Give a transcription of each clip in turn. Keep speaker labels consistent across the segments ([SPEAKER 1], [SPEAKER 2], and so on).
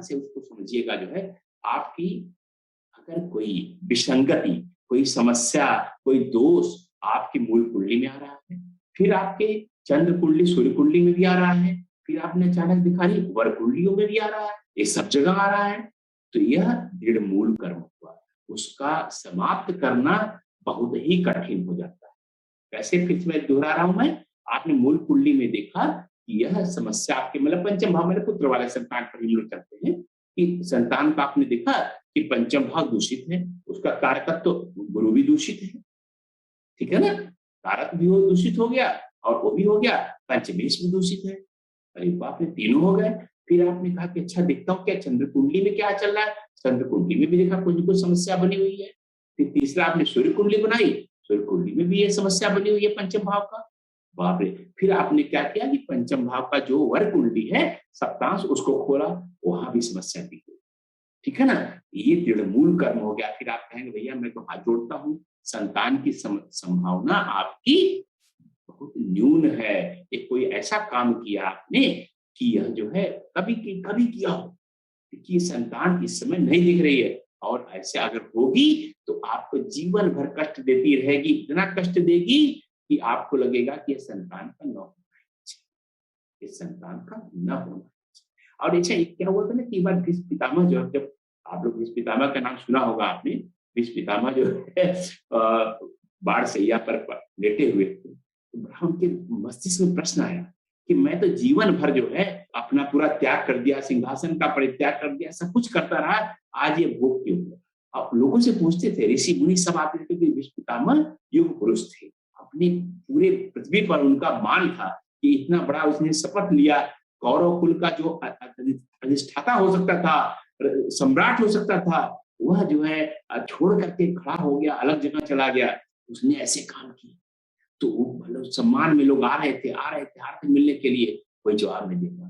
[SPEAKER 1] से उसको समझिएगा जो है, आपकी अगर कोई विसंगति, कोई समस्या, कोई दोष आपकी मूल कुंडली में आ रहा है, फिर आपके चंद्र कुंडली, सूर्य कुंडली में भी आ रहा है, फिर आपने अचानक दिखा ली वर कुंडलियों में भी आ रहा है, ये सब जगह आ रहा है, तो यह दृढ़ मूल कर्म हुआ। उसका समाप्त करना बहुत ही कठिन हो जाता है। कैसे, फिर मैं दोहरा रहा हूं मैं, आपने मूल कुंडली में देखा कि यह समस्या आपके मतलब पंचम भाव में पुत्र वाले संतान पर हम लोग करते हैं कि संतान का आपने देखा कि पंचम भाव दूषित है, उसका कारकत्व तो गुरु भी दूषित है, ठीक है ना, कारक भी वो दूषित हो गया और वो भी हो गया, पंचमेश भी दूषित है। अरे बाप रे, तीनों हो गए। फिर आपने कहा कि अच्छा देखता हूँ क्या चंद्र कुंडली में क्या चल रहा है, चंद्र कुंडली में भी देखा कुछ न कुछ समस्या बनी हुई है। फिर तीसरा आपने सूर्य कुंडली बनाई, सूर्य कुंडली में भी ये समस्या बनी हुई है पंचम भाव का। बाप रे, फिर आपने क्या किया कि पंचम भाव का जो वर कुंडली है सप्तांश, उसको खोला, वहां भी समस्या दिख गई, ठीक है ना। ये दृढ़ मूल कर्म हो गया। फिर आप कहेंगे भैया मैं तो हाथ जोड़ता हूँ, संतान की संभावना आपकी बहुत न्यून है, ये कोई ऐसा काम किया आपने कि यह जो है कभी किया हो, कि संतान इस समय नहीं दिख रही है, और ऐसे अगर होगी तो आपको जीवन भर कष्ट देती रहेगी, इतना कष्ट देगी कि आपको लगेगा कि यह संतान का न होना चाहिए, इस संतान का न होना चाहिए। और अच्छा क्या हुआ था ना कि बार भीष्म पितामह जो, जब आप लोग भीष्म पितामह का नाम सुना होगा आपने, भीष्म पितामह जो है बाढ़ सैया पर लेटे हुए थे, ब्राह्मण के मस्तिष्क में प्रश्न आया कि मैं तो जीवन भर जो है अपना पूरा त्याग कर दिया, सिंहासन का परित्याग कर दिया, सब कुछ करता रहा, आज ये भोग क्यों हुआ। आप लोगों से पूछते थे, ऋषि मुनि सब आते थे कि भीष्म पितामह युग पुरुष थे, अपने पूरे पृथ्वी पर उनका मान था कि इतना बड़ा उसने शपथ लिया, कौरव कुल का जो अधिष्ठाता हो सकता था, सम्राट हो सकता था, वह जो है छोड़ करके खड़ा हो गया, अलग जगह चला गया, उसने ऐसे काम किए। तो मतलब सम्मान में लोग आ रहे थे आरती मिलने के लिए, कोई जवाब नहीं देता।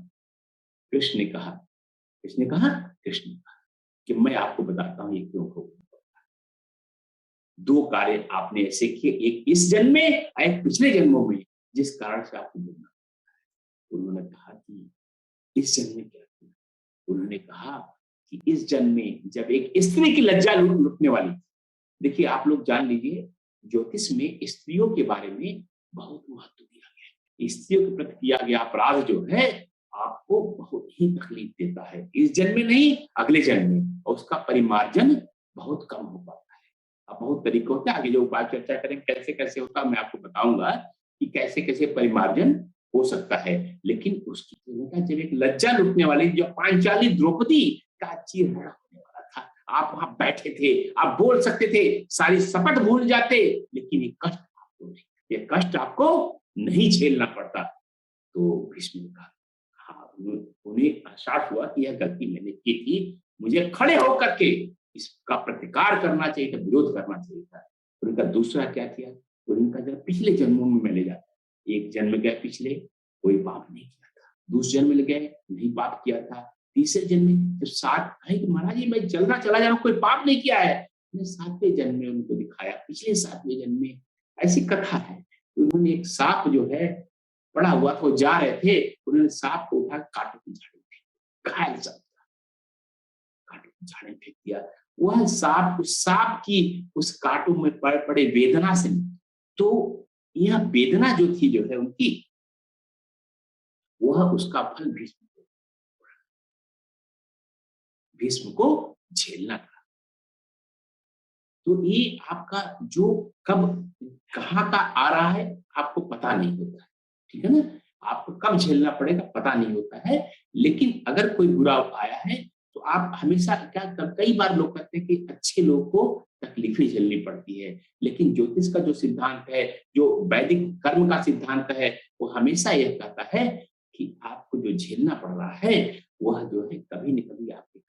[SPEAKER 1] कृष्ण ने कहा कि मैं आपको बताता हूं ये क्यों हो। दो कार्य आपने ऐसे किए, एक इस जन्म में, एक पिछले जन्मों में, जिस कारण से आपको बोलना। उन्होंने कहा कि इस जन्म में क्या किया। उन्होंने कहा कि इस जन्म में जब एक स्त्री की लज्जा लुटने वाली। देखिए आप लोग जान लीजिए, ज्योतिष में स्त्रियों के बारे में बहुत महत्व दिया गया है। स्त्रियों के प्रति किया गया अपराध जो है आपको बहुत ही तकलीफ देता है, इस जन्म में नहीं अगले जन्म में, और उसका परिमार्जन बहुत कम हो पाता है। अब बहुत तरीके होते हैं, आगे जो उपाय चर्चा करें कैसे कैसे होता मैं आपको बताऊंगा कि कैसे कैसे परिमार्जन हो सकता है। लेकिन उसकी जब एक लज्जा लुटने वाली, जो पांचाली द्रौपदी का चीरहरण होने वाला था, आप वहां बैठे थे, आप बोल सकते थे, सारी शपथ भूल जाते, लेकिन ये कष्ट आपको नहीं झेलना पड़ता। तो भीष्म ने कहा, हाँ, उन्हें एहसास हुआ कि यह गलती मैंने की थी, मुझे खड़े होकर के इसका प्रतिकार करना चाहिए था, विरोध करना चाहिए था। उनका दूसरा क्या किया, उनका जब पिछले जन्मों में मैं ले जाता, एक जन्म गया पिछले, कोई पाप नहीं किया था, दूसरे जन्म में गए नहीं पाप किया था, तीसरे जन्म में जब सात कहे कि महाराज जी मैं चलना चला जा रहा हूं, कोई पाप नहीं किया है, मैंने सातवें जन्म में उनको दिखाया, पिछले सातवें जन्म में। ऐसी कथा है। उन्होंने एक सांप जो है पड़ा हुआ था, वो जा रहे थे, उन्होंने सांप को उठा कांटों की झाड़ी में, घायल सांप कांटों की झाड़ी में फेंक दिया। वह सांप, उस सांप की उस कांटों में पड़े वेदना से, तो यह वेदना जो थी जो है उनकी, वह उसका फल भीष्म को झेलना था। तो ये आपका जो कब कहाँ का आ रहा है आपको पता नहीं होता है, ठीक है ना, आपको कब झेलना पड़ेगा पता नहीं होता है। लेकिन अगर कोई बुरा आया है तो आप हमेशा क्या, कई बार लोग कहते हैं कि अच्छे लोग को तकलीफें झेलनी पड़ती है, लेकिन ज्योतिष का जो सिद्धांत है, जो वैदिक कर्म का सिद्धांत है, वो हमेशा यह कहता है कि आपको जो झेलना पड़ रहा है वह जो है कभी न कभी आपके।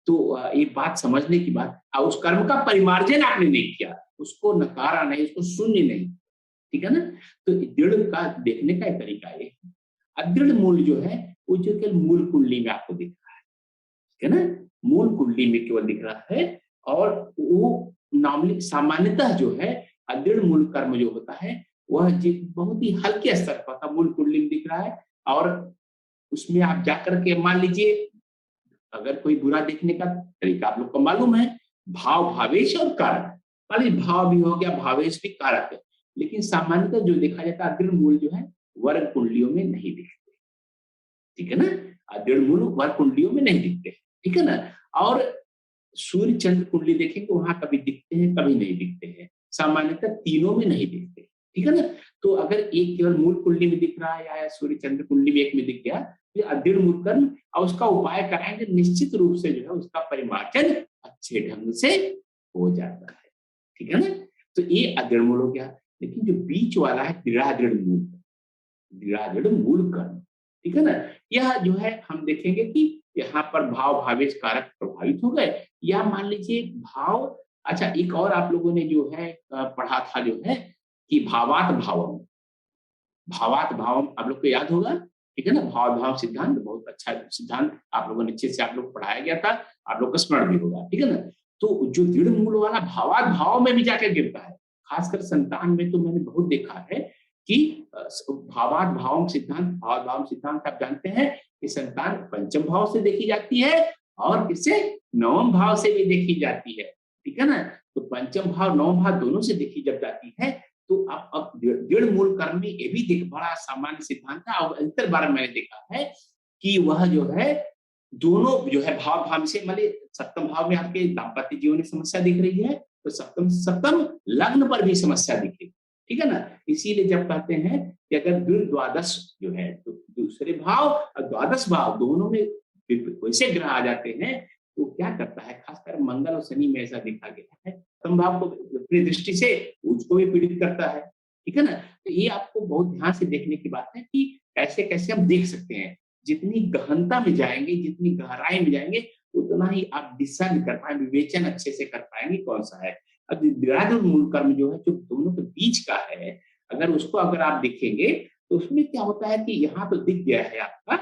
[SPEAKER 1] तो ये बात समझने की बात, उस कर्म का परिमार्जन आपने नहीं किया, उसको नकारा नहीं, उसको शून्य नहीं, ठीक है ना। तो दृढ़ का देखने का एक तरीका ये है। अदृढ़ मूल जो है वो जो केवल मूल कुंडली में आपको दिख रहा है, ठीक है ना, मूल कुंडली में केवल दिख रहा है। और वो नॉर्मली सामान्यतः जो है अदृढ़ मूल कर्म जो होता है वह बहुत ही हल्के स्तर पर मूल कुंडली में दिख रहा है। और उसमें आप जाकर के मान लीजिए अगर कोई बुरा देखने का तरीका आप लोग को मालूम है, भाव, भावेश और कारक। मान लीजिए भाव भी हो गया, भावेश भी कारक है। लेकिन सामान्यतः जो देखा जाता है अदृढ़ मूल जो है वर्ग कुंडलियों में नहीं दिखते, ठीक है ना? अदृढ़ मूल वर्ग कुंडलियों में नहीं दिखते, ठीक है ना? और सूर्य चंद्र कुंडली देखेंगे वहां कभी दिखते हैं, कभी नहीं दिखते हैं, सामान्यतः तीनों में नहीं दिखते, ठीक है ना? तो अगर एक केवल मूल कुंडली में दिख रहा है या सूर्य चंद्र कुंडली में एक में दिख गया, तो अदृढ़ मूल कर्म और उसका उपाय कराएंगे, निश्चित रूप से जो है उसका परिमार्जन अच्छे ढंग से हो जाता है, ठीक है ना? तो ये अदृढ़ मूल हो गया। लेकिन जो बीच वाला है दृढ़ादृढ़ मूल, दृढ़ादृढ़ मूल कर्म, ठीक है ना? यह जो है हम देखेंगे कि यहाँ पर भाव, भावेश, कारक प्रभावित हो गए, या मान लीजिए भाव। अच्छा, एक और आप लोगों ने जो है पढ़ा था जो है कि भावात भावम, भावात भावम आप लोग को याद होगा, ठीक है ना? भाव भाव सिद्धांत बहुत अच्छा सिद्धांत आप लोगों ने अच्छे से आप लोग को पढ़ाया गया था, आप लोग को स्मरण भी होगा, ठीक है ना? तो जो दृढ़ मूल वाला भावात भाव में भी जाकर गिरता है, खासकर संतान में तो मैंने बहुत देखा है कि भावात भावम सिद्धांत, भाव भाव सिद्धांत आप जानते हैं कि संतान पंचम भाव से देखी जाती है और किससे, नवम भाव से भी देखी जाती है, ठीक है ना? तो पंचम भाव नवम भाव दोनों से देखी जब जाती है, तो अब दृढ़ मूल कर्म में ये भी देख बड़ा सामान्य सिद्धांत है और अंतर बार मैंने देखा है कि वह जो है दोनों जो है भाव भाव से, मान सप्तम भाव में आपके दाम्पत्य जीवन की समस्या दिख रही है, तो सप्तम सप्तम लग्न पर भी समस्या दिखेगी, ठीक है ना? इसीलिए जब कहते हैं कि अगर द्वादश जो है तो दूसरे भाव और द्वादश भाव दोनों में वैसे ग्रह आ जाते हैं, तो क्या करता है, खासकर मंगल और शनि में ऐसा देखा गया है, सप्तम भाव को अपनी दृष्टि से उसको भी पीड़ित करता है, ठीक है ना? तो ये आपको बहुत ध्यान से देखने की बात है कि कैसे कैसे हम देख सकते हैं। जितनी गहनता में जाएंगे, जितनी गहराई में जाएंगे, उतना ही आप डिसाइड कर पाएंगे, विवेचन अच्छे से कर पाएंगे कौन सा है। अब दृढ़ादृढ़ मूल कर्म जो है, जो दोनों के बीच का है, अगर उसको अगर आप देखेंगे तो उसमें क्या होता है कि यहाँ तो दिख गया है आपका,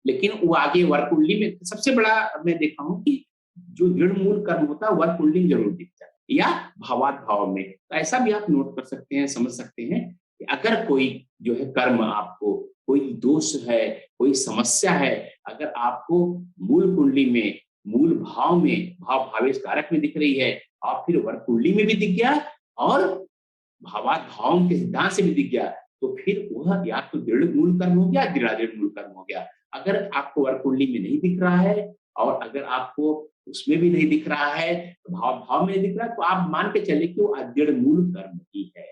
[SPEAKER 1] लेकिन वो आगे वर्ग कुंडली में सबसे बड़ा मैं देखा हूं कि जो दृढ़ मूल कर्म होता है वर्ग कुंडली में जरूर दिखता है, या भावात भाव में। तो ऐसा भी आप नोट कर सकते हैं, समझ सकते हैं कि अगर कोई जो है कर्म आपको कोई दोष है, कोई समस्या है, अगर आपको मूल कुंडली में, मूल भाव में, भाव भावेश कारक में दिख रही है और फिर वर्ग कुंडली में भी दिख गया और भावात भाव के सिद्धांत से भी दिख गया, तो फिर वह या तो दृढ़ मूल कर्म हो गया, दृढ़ मूल कर्म हो गया। अगर आपको वर्ग कुंडली में नहीं दिख रहा है और अगर आपको उसमें भी नहीं दिख रहा है, भाव भाव में नहीं दिख रहा है, तो आप मान के चले कि वो अदृढ़ मूल कर्म ही है।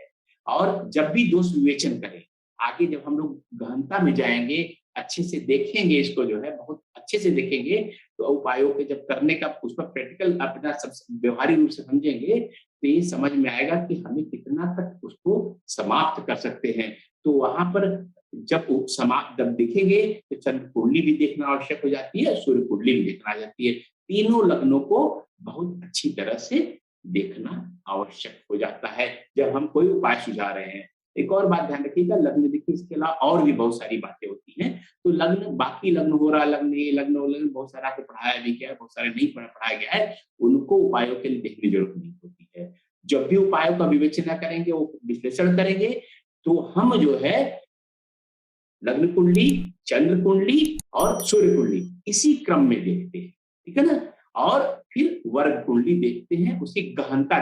[SPEAKER 1] और जब भी दोष विवेचन करें, आगे जब हम लोग गहनता में जाएंगे, अच्छे से देखेंगे, इसको जो है बहुत अच्छे से देखेंगे, तो उपायों के जब करने का उस पर प्रैक्टिकल अपना सब व्यवहारिक रूप से समझेंगे, तो ये समझ में आएगा कि हमें कितना तक उसको समाप्त कर सकते हैं। तो वहां पर जब समाप्त जब देखेंगे तो चंद्र कुंडली भी देखना आवश्यक हो जाती है, सूर्य कुंडली भी देखना आ जाती है, तीनों लग्नों को बहुत अच्छी तरह से देखना आवश्यक हो जाता है जब हम कोई उपाय सुझा रहे हैं। एक और बात ध्यान रखिएगा, लग्न देखिए इसके अलावा और भी बहुत सारी बातें होती हैं। तो लग्न, बाकी लग्न हो रहा, लग्न ये लग्न वो लग्न, बहुत सारा को पढ़ाया भी गया है, बहुत सारे नहीं पढ़ाया गया है, उनको उपायों के लिए देखने की जरूरत नहीं होती है। जब भी उपायों का विवेचना करेंगे, वो विश्लेषण करेंगे, तो हम जो है लग्न कुंडली, चंद्र कुंडली और सूर्य कुंडली इसी क्रम में देखते हैं, ठीक है ना? और फिर वर्ग कुंडली देखते हैं, उसकी गहनता